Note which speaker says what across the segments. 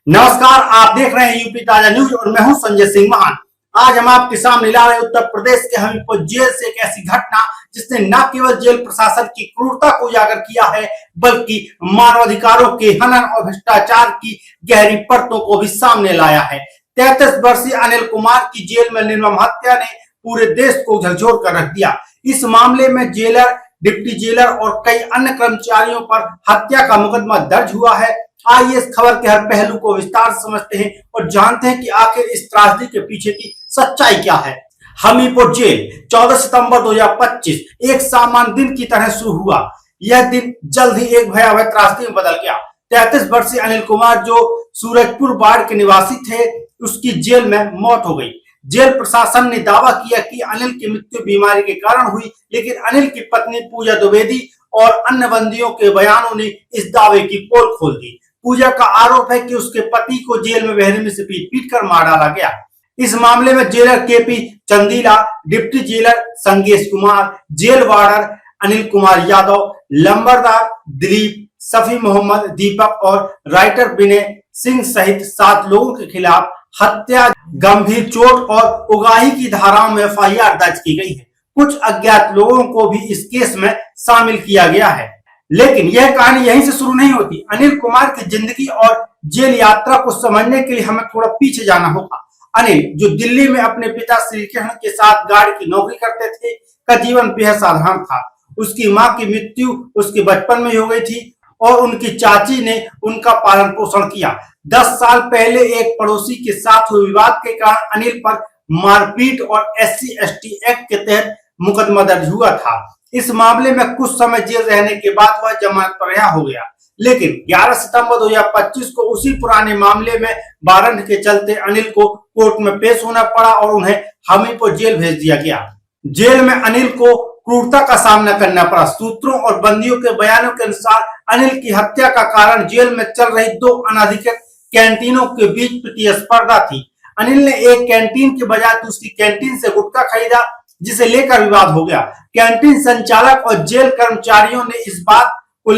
Speaker 1: नमस्कार, आप देख रहे हैं यूपी ताजा न्यूज और मैं हूं संजय सिंह महान। आज हम आपके सामने ला रहे उत्तर प्रदेश के हमीरपुर जेल से एक ऐसी घटना जिसने न केवल जेल प्रशासन की क्रूरता को उजागर किया है बल्कि मानवाधिकारों के हनन और भ्रष्टाचार की गहरी परतों को भी सामने लाया है। 33 वर्षीय अनिल कुमार की जेल में निर्मम हत्या ने पूरे देश को झकझोर कर रख दिया। इस मामले में जेलर, डिप्टी जेलर और कई अन्य कर्मचारियों पर हत्या का मुकदमा दर्ज हुआ है। आइए इस खबर के हर पहलू को विस्तार से समझते हैं और जानते हैं कि आखिर इस त्रासदी के पीछे की सच्चाई क्या है। हमीरपुर जेल 14 सितंबर 2025 एक सामान्य दिन की तरह शुरू हुआ। यह दिन जल्द ही एक भयावह त्रासदी में बदल गया। 33 वर्षीय अनिल कुमार जो सूरजपुर वार्ड के निवासी थे, उसकी जेल में मौत हो गई। जेल प्रशासन ने दावा किया कि अनिल की मृत्यु बीमारी के कारण हुई, लेकिन अनिल की पत्नी पूजा द्विवेदी और अन्य बंदियों के बयानों ने इस दावे की पोल खोल दी। पूजा का आरोप है कि उसके पति को जेल में बहने से पीट कर मार डाला गया। इस मामले में jailer KP Chandila, deputy jailer Sangesh Kumar, jail warder Anil Kumar Yadav, लंबरदार दिलीप, सफी मोहम्मद, दीपक और राइटर विनय सिंह सहित 7 लोगों के खिलाफ हत्या, गंभीर चोट और उगाही की धाराओं में एफआईआर दर्ज की गई है। कुछ अज्ञात लोगों को भी इस केस में शामिल किया गया है। लेकिन यह कहानी यहीं से शुरू नहीं होती। अनिल कुमार की जिंदगी और जेल यात्रा को समझने के लिए हमें थोड़ा पीछे जाना होगा। अनिल, जो दिल्ली में अपने पिता श्री कृष्ण के साथ गार्ड की नौकरी करते थे, का जीवन बेहद साधारण था। उसकी मां की मृत्यु उसके बचपन में हो गई थी और उनकी चाची ने उनका पालन पोषण किया। 10 साल पहले एक पड़ोसी के साथ हुए विवाद के कारण अनिल पर मारपीट और SC/ST एक्ट के तहत मुकदमा दर्ज हुआ था। इस मामले में कुछ समय जेल रहने के बाद वह जमानत पर रिहा हो गया, लेकिन 11 सितंबर 2025 को उसी पुराने मामले में वारंट के चलते अनिल को कोर्ट में पेश होना पड़ा और उन्हें हमीरपुर जेल भेज दिया गया। जेल में अनिल को क्रूरता का सामना करना पड़ा। सूत्रों और बंदियों के बयानों के अनुसार अनिल की हत्या का कारण जेल में चल रही 2 अनधिकृत कैंटीनों के बीच प्रतिस्पर्धा थी। अनिल ने एक कैंटीन के बजाय दूसरी कैंटीन से गुटखा खरीदा, जिसे लेकर विवाद हो गया। कैंटीन संचालक और जेल कर्मचारियों ने इस बात को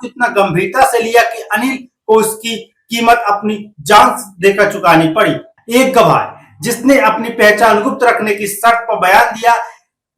Speaker 1: इतना गंभीरता से लिया कि अनिल को इसकी कीमत अपनी जान देकर चुकानी पड़ी। एक गवाह, जिसने अपनी पहचान गुप्त रखने की शर्त पर बयान दिया,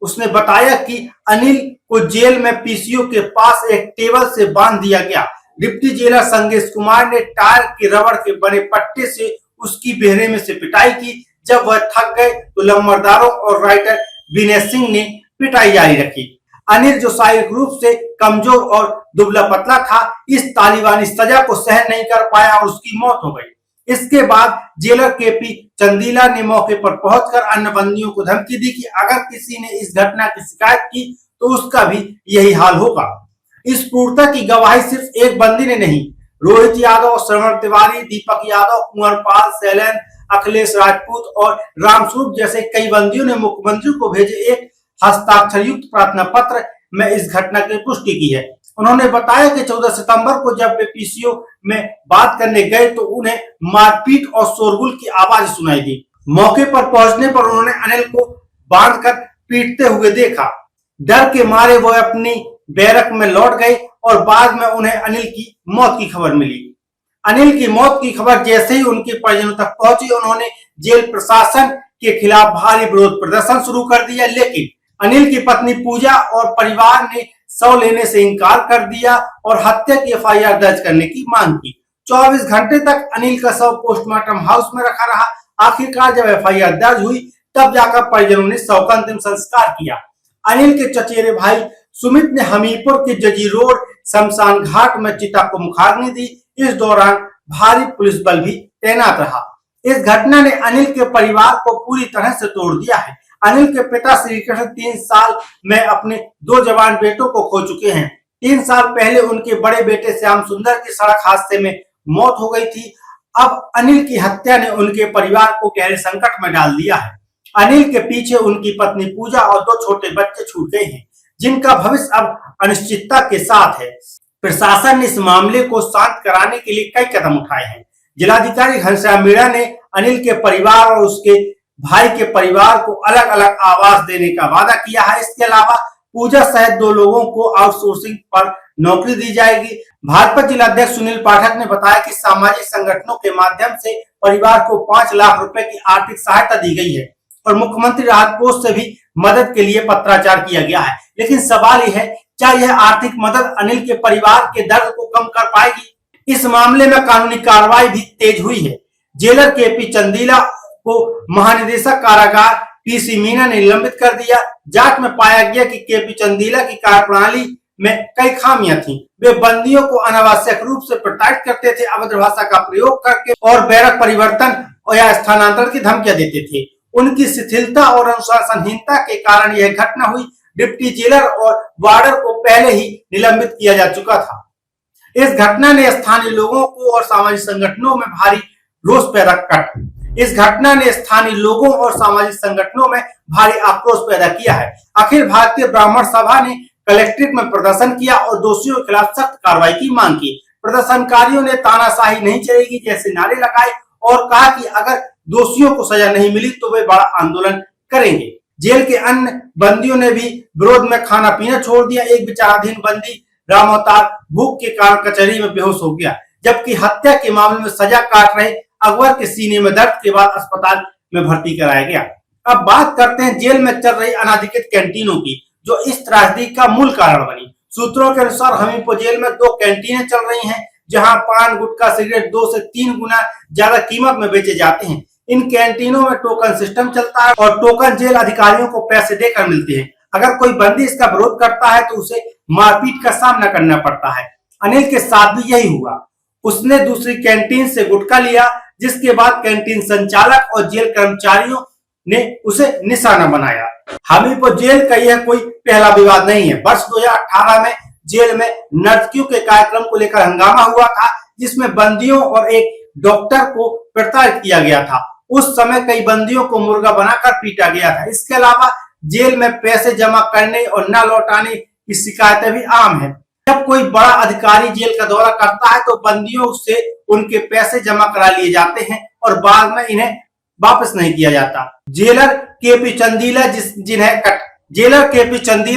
Speaker 1: उसने बताया कि अनिल को जेल में पीसीओ के पास एक टेबल से बांध दिया गया। डिप्टी जेलर संगेश कुमार ने टायर के रबड़ के बने पट्टे से उसकी बेहने में से पिटाई की। जब वह थक गए तो लंबरदारों और राइटर विनय सिंह ने पिटाई जारी रखी। अनिल, जो शारीरिक रूप से कमजोर और दुबला पतला था, इस तालिबानी सजा को सहन नहीं कर पाया और उसकी मौत हो गई। इसके बाद जेलर केपी चंदीला ने मौके पर पहुंचकर अन्य बंदियों को धमकी दी कि अगर किसी ने इस घटना की शिकायत की तो उसका भी यही हाल होगा। इस क्रूरता की गवाही सिर्फ एक बंदी ने नहीं, रोहित यादव, श्रवण तिवारी, दीपक यादव, कुंवर पाल, शैलेंद्र, अखिलेश राजपूत और रामस्वरूप जैसे कई बंदियों ने मुख्यमंत्री को भेजे एक हस्ताक्षरयुक्त प्रार्थना पत्र में इस घटना की पुष्टि की है। उन्होंने बताया कि 14 सितंबर को जब वे पीसीओ में बात करने गए तो उन्हें मारपीट और शोरगुल की आवाज सुनाई दी। मौके पर पहुंचने पर उन्होंने अनिल को बांधकर पीटते हुए देखा। डर के मारे वो अपनी बैरक में लौट गए और बाद में उन्हें अनिल की मौत की खबर मिली। अनिल की मौत की खबर जैसे ही उनके परिजनों तक पहुंची, उन्होंने जेल प्रशासन के खिलाफ भारी विरोध प्रदर्शन शुरू कर दिया, लेकिन अनिल की पत्नी पूजा और परिवार ने शव लेने से इनकार कर दिया और हत्या की एफआईआर दर्ज करने की मांग की। 24 घंटे तक अनिल का शव पोस्टमार्टम हाउस में रखा रहा। आखिरकार जब एफआईआर दर्ज हुई तब जाकर परिजनों ने शव का अंतिम संस्कार किया। अनिल के चचेरे भाई सुमित ने हमीरपुर के जजी रोड शमशान घाट में चिता को मुखाग्नि दी। इस दौरान भारी पुलिस बल भी तैनात रहा। इस घटना ने अनिल के परिवार को पूरी तरह से तोड़ दिया है। अनिल के पिता श्री कृष्ण 3 साल में अपने 2 जवान बेटों को खो चुके हैं। 3 साल पहले उनके बड़े बेटे श्याम सुंदर की सड़क हादसे में मौत हो गई थी। अब अनिल की हत्या ने उनके परिवार को गहरे संकट में डाल दिया है। अनिल के पीछे उनकी पत्नी पूजा और 2 छोटे बच्चे छूट गए हैं, जिनका भविष्य अब अनिश्चितता के साथ है। प्रशासन ने इस मामले को शांत कराने के लिए कई कदम उठाए हैं। जिलाधिकारी घनश्याम मीणा ने अनिल के परिवार और उसके भाई के परिवार को अलग अलग आवास देने का वादा किया है। इसके अलावा पूजा सहित 2 लोगों को आउटसोर्सिंग पर नौकरी दी जाएगी। भाजपा जिलाध्यक्ष सुनील पाठक ने बताया कि सामाजिक संगठनों के माध्यम से परिवार को 5 लाख रुपए की आर्थिक सहायता दी गई है और मुख्यमंत्री राहत कोष से भी मदद के लिए पत्राचार किया गया है। लेकिन सवाल यह है, क्या यह आर्थिक मदद अनिल के परिवार के दर्द को कम कर पाएगी? इस मामले में कानूनी कार्रवाई भी तेज हुई है। जेलर केपी चंदीला को महानिदेशक कारागार पीसी मीना ने निलंबित कर दिया। जांच में पाया गया कि केपी चंदीला की कार्यप्रणाली में कई खामियां थीं। वे बंदियों को अनावश्यक रूप से प्रताड़ित करते थे, अभद्र भाषा का प्रयोग करके और बैरक परिवर्तन या स्थानांतरण की धमकियां देते थे। उनकी शिथिलता और अनुशासनहीनता के कारण यह घटना हुई। डिप्टी जेलर और वार्डर को पहले ही निलंबित किया जा चुका था। इस घटना ने स्थानीय लोगों को और सामाजिक संगठनों में भारी रोष पैदा कर इस घटना ने स्थानीय लोगों और सामाजिक संगठनों में भारी आक्रोश पैदा किया है। अखिल भारतीय ब्राह्मण सभा ने कलेक्ट्रेट में प्रदर्शन किया और दोषियों के खिलाफ सख्त कार्रवाई की मांग की। प्रदर्शनकारियों ने तानाशाही नहीं चलेगी जैसे नारे लगाए और कहा कि अगर दोषियों को सजा नहीं मिली तो वे बड़ा आंदोलन करेंगे। जेल के अन्य बंदियों ने भी विरोध में खाना पीना छोड़ दिया। एक विचाराधीन बंदी राम अवतार भूख के कारण कचहरी में बेहोश हो गया, जबकि हत्या के मामले में सजा काट रहे अकबर के सीने में दर्द के बाद अस्पताल में भर्ती कराया गया। अब बात करते हैं जेल में चल रही अनाधिकृत कैंटीनों की, जो इस त्रासदी का मूल कारण बनी। सूत्रों के अनुसार हमीरपुर जेल में 2 कैंटीनें चल रही हैं, जहां पान, गुटखा, सिगरेट 2 से 3 गुना ज्यादा कीमत में बेचे जाते हैं। इन कैंटीनों में टोकन सिस्टम चलता है और टोकन जेल अधिकारियों को पैसे देकर मिलते हैं। अगर कोई बंदी इसका विरोध करता है तो उसे मारपीट का सामना करना पड़ता है। अनिल के साथ भी यही हुआ। उसने दूसरी कैंटीन से गुटखा लिया, जिसके बाद कैंटीन संचालक और जेल कर्मचारियों ने उसे निशाना बनाया। हमीरपुर जेल का यह कोई पहला विवाद नहीं है। वर्ष 2018 में जेल में नर्तकियों के कार्यक्रम को लेकर हंगामा हुआ था, जिसमें बंदियों और एक डॉक्टर को प्रताड़ित किया गया था। उस समय कई बंदियों को मुर्गा बनाकर पीटा गया था। इसके अलावा जेल में पैसे जमा करने और न लौटाने की शिकायतें भी आम है। जब कोई बड़ा अधिकारी जेल का दौरा करता है तो बंदियों से उनके पैसे जमा करा लिए जाते हैं और बाद में इन्हें वापस नहीं किया जाता। जेलर केपी चंदीला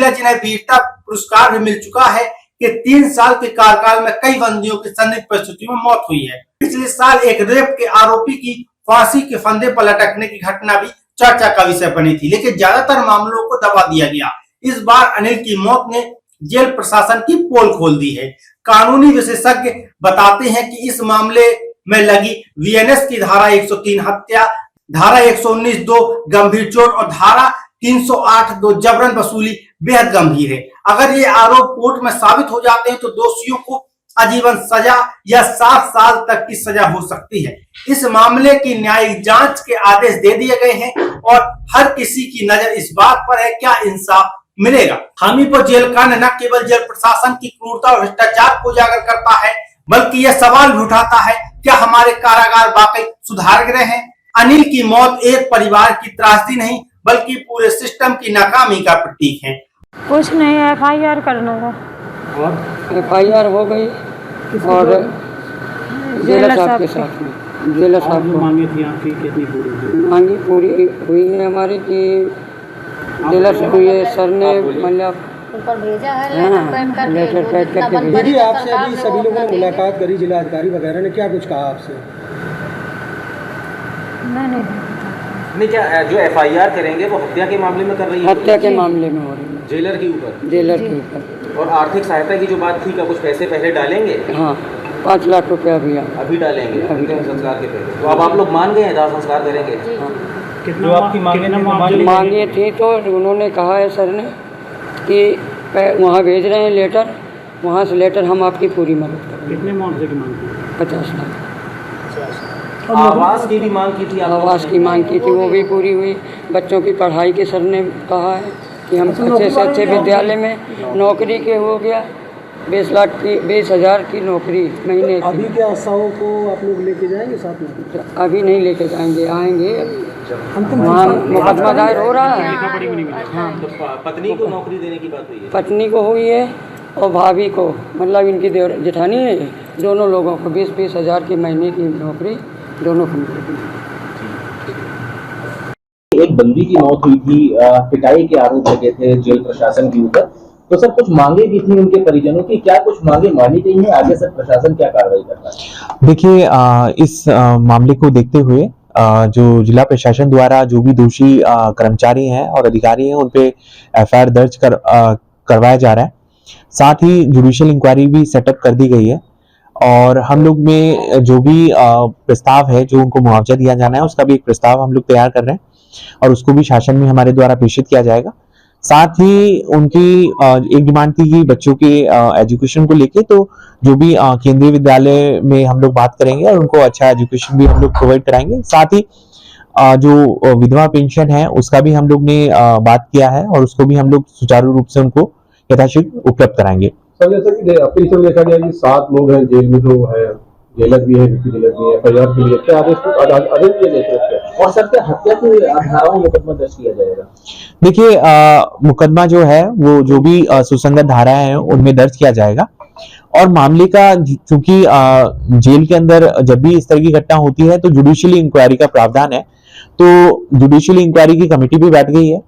Speaker 1: जिन्हें वीरता पुरस्कार भी मिल चुका है कि 3 साल के कार्यकाल में कई बंदियों की संदिग्ध परिस्थितियों में मौत हुई है। पिछले साल एक रेप के आरोपी की फांसी के फंदे पर लटकने की घटना भी चर्चा का विषय बनी थी, लेकिन ज्यादातर मामलों को दबा दिया गया। इस बार अनिल की मौत ने जेल प्रशासन की पोल खोल दी है। कानूनी विशेषज्ञ बताते हैं कि इस मामले में लगी वीएनएस की धारा 103 हत्या, धारा 119(2) गंभीर चोट और धारा 308(2) जबरन वसूली बेहद गंभीर है। अगर ये आरोप कोर्ट में साबित हो जाते हैं तो दोषियों को आजीवन सजा या 7 साल तक की सजा हो सकती है। इस मामले की न्यायिक जांच के आदेश दे दिए गए हैं और हर किसी की नजर इस बात पर है क्या इंसाफ मिलेगा। हमीरपुर जेल कांड न केवल जेल प्रशासन की क्रूरता और भ्रष्टाचार को उजागर करता है, बल्कि यह सवाल भी उठाता है क्या हमारे कारागार वाकई सुधार गए हैं। अनिल की मौत एक परिवार की त्रासदी नहीं बल्कि पूरे सिस्टम की नाकामी का प्रतीक है।
Speaker 2: कुछ नहीं, FIR करना था
Speaker 3: और FIR हो गई और जेलर साहब के साथ में जेलर साहब को
Speaker 4: मांगी थी आपकी कितनी पूरी हुई?
Speaker 3: मांगी पूरी हुई है हमारी कि जेलर से ये सर ने मतलब
Speaker 5: ऊपर भेजा है
Speaker 3: लेटर पैड करके भेजा।
Speaker 4: दीदी आपसे अभी सभी लोगों ने मुलाकात करी, जिला अधिकारी वगैरह ने क्या कुछ कहा आपसे?
Speaker 2: नहीं,
Speaker 6: क्या जो FIR करेंगे वो हत्या के मामले में कर रही है?
Speaker 3: हत्या के मामले में हो रही है,
Speaker 6: जेलर के ऊपर।
Speaker 3: जेलर के ऊपर।
Speaker 6: और आर्थिक सहायता की जो बात थी, क्या कुछ पैसे पहले डालेंगे?
Speaker 3: हाँ, 5 लाख रुपया
Speaker 6: अभी डालेंगे
Speaker 3: अभी
Speaker 6: संस्कार के पहले। तो अब आप लोग मान गए हैं दाह संस्कार करेंगे?
Speaker 3: हाँ।
Speaker 4: जो आपकी
Speaker 3: मांगी थी तो उन्होंने कहा है सर ने कि वहाँ भेज रहे हैं लेटर, वहाँ से लेटर हम आपकी पूरी मदद करेंगे।
Speaker 4: कितने मुआवजे की मांग की?
Speaker 3: 50 लाख।
Speaker 6: आवास की भी मांग की थी?
Speaker 3: आवास की मांग की थी, वो भी पूरी हुई। बच्चों की पढ़ाई के सर ने कहा है कि हम अच्छे से अच्छे विद्यालय में नौकरी के हो गया। 20,000 की नौकरी महीने की।
Speaker 4: अभी क्या आशाओं को आप लोग लेके जाएंगे साथ में?
Speaker 3: अभी नहीं लेके जाएंगे, आएंगे। वहाँ मुकदमा दायर हो रहा है। हाँ,
Speaker 6: तो पत्नी को नौकरी देने की बात हुई है?
Speaker 3: पत्नी को हुई है और भाभी को, मतलब इनकी जेठानी है, दोनों लोगों को 20-20 हज़ार की महीने की नौकरी दोनों को मिलेगी।
Speaker 7: एक बंदी की मौत हुई थी, पिटाई के आरोप लगे थे जेल प्रशासन के ऊपर। तो सर कुछ मांगे भी थी उनके परिजनों की, क्या कुछ मांगे मानी गई हैं? आगे सर प्रशासन क्या कार्रवाई करता है?
Speaker 8: देखिए, इस मामले को देखते हुए जो जिला प्रशासन द्वारा जो भी दोषी कर्मचारी हैं और अधिकारी हैं उन पे एफआईआर दर्ज करवाया जा रहा है। साथ ही जुडिशियल इंक्वायरी भी सेटअप कर दी गई है और हम लोग में जो भी प्रस्ताव है जो उनको मुआवजा दिया जाना है उसका भी एक प्रस्ताव हम लोग तैयार कर रहे हैं और उसको भी शासन में हमारे द्वारा प्रेषित किया जाएगा। साथ ही उनकी एक डिमांड थी कि बच्चों के एजुकेशन को लेके, तो जो भी केंद्रीय विद्यालय में हम लोग बात करेंगे और उनको अच्छा एजुकेशन भी हम लोग प्रोवाइड कराएंगे। साथ ही जो विधवा पेंशन है उसका भी हम लोग ने बात किया है और उसको भी हम लोग सुचारू रूप से उनको यथाशीघ्र उपलब्ध कराएंगे।
Speaker 9: सर जैसा कि अपनी से देखा गया कि 7 लोग हैं जेल में, जो है जेलर भी है, डिप्टी जेलर भी है, एफआईआर के लिए क्या आदेश दिए गए थे?
Speaker 7: और सर क्या हत्या की धाराओं में मुकदमा दर्ज किया जाएगा?
Speaker 8: देखिए, मुकदमा जो है वो जो भी सुसंगत धाराएं हैं उनमें दर्ज किया जाएगा और मामले का चूंकि जेल के अंदर जब भी इस तरह की घटना होती है तो जुडिशियल इंक्वायरी का प्रावधान है, तो जुडिशियल इंक्वायरी की कमेटी भी बैठ गई है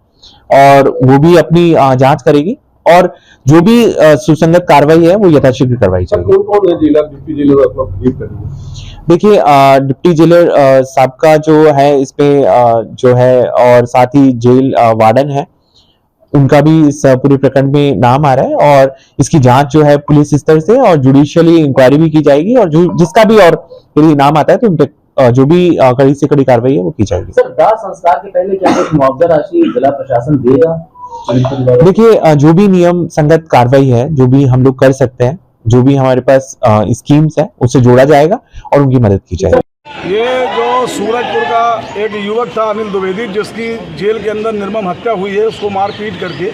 Speaker 8: और वो भी अपनी जांच करेगी और जो भी सुसंगत कार्रवाई है वो यथाशीघ्र करवाई जाएगी।
Speaker 9: कौन है जेलर, डिप्टी जेलर आपको ब्रीफ करेंगे?
Speaker 8: देखिए, डिप्टी जेलर साहब का जो है इसमें जो है और साथ ही जेल वार्डन है उनका भी इस पूरे प्रकरण में नाम आ रहा है और इसकी जांच जो है पुलिस स्तर से और जुडिशियली इंक्वायरी भी की जाएगी और जो जिसका भी और यदि नाम आता है तो उन पे जो भी कड़ी से कड़ी कार्रवाई है वो की जाएगी।
Speaker 7: सर दाह संस्कार के पहले क्या कुछ मुआवजा राशि जिला प्रशासन देगा?
Speaker 8: देखिए, जो भी नियम संगत कार्रवाई है जो भी हम लोग कर सकते हैं, जो भी हमारे पास स्कीम्स है उससे जोड़ा जाएगा और उनकी मदद की जाएगी।
Speaker 10: ये जो सूरजपुर का एक युवक था अनिल द्विवेदी, जिसकी जेल के अंदर निर्मम हत्या हुई है उसको मार पीट करके,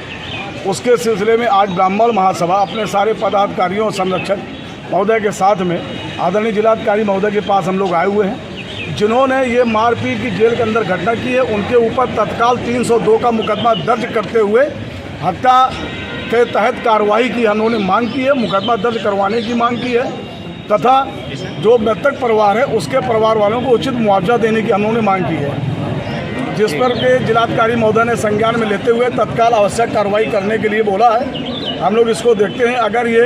Speaker 10: उसके सिलसिले में आज ब्राह्मण महासभा अपने सारे पदाधिकारियों और संरक्षक महोदय के साथ में आदरणीय जिलाधिकारी महोदय के पास हम लोग आए हुए हैं। जिन्होंने ये मारपीट की जेल के अंदर घटना की है उनके ऊपर तत्काल 302 का मुकदमा दर्ज करते हुए हत्या के तहत कार्रवाई की उन्होंने मांग की है, मुकदमा दर्ज करवाने की मांग की है तथा जो मृतक परिवार है उसके परिवार वालों को उचित मुआवजा देने की उन्होंने मांग की है, जिस पर के जिलाधिकारी महोदय ने संज्ञान में लेते हुए तत्काल आवश्यक कार्रवाई करने के लिए बोला है। हम लोग इसको देखते हैं, अगर ये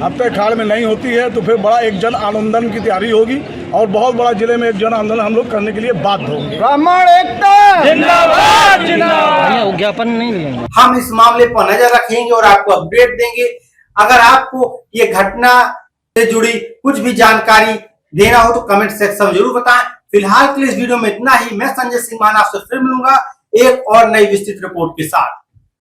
Speaker 10: हफ्ते खाड़ में नहीं होती है तो फिर बड़ा एक जन आंदोलन की तैयारी होगी और बहुत बड़ा जिले में एक जन आंदोलन हम लोग करने के लिए बाध्य होंगे।
Speaker 4: ब्राह्मण एकता जिंदाबाद जिंदाबाद।
Speaker 2: ज्ञापन नहीं देंगे,
Speaker 1: हम इस मामले पर नजर रखेंगे और आपको अपडेट देंगे। अगर आपको ये घटना से जुड़ी कुछ भी जानकारी देना हो तो कमेंट सेक्शन में जरूर बताएं। फिलहाल के लिए इस वीडियो में इतना ही। मैं संजय सिंह मान आपसे फिर मिलूंगा एक और नई विस्तृत रिपोर्ट के साथ।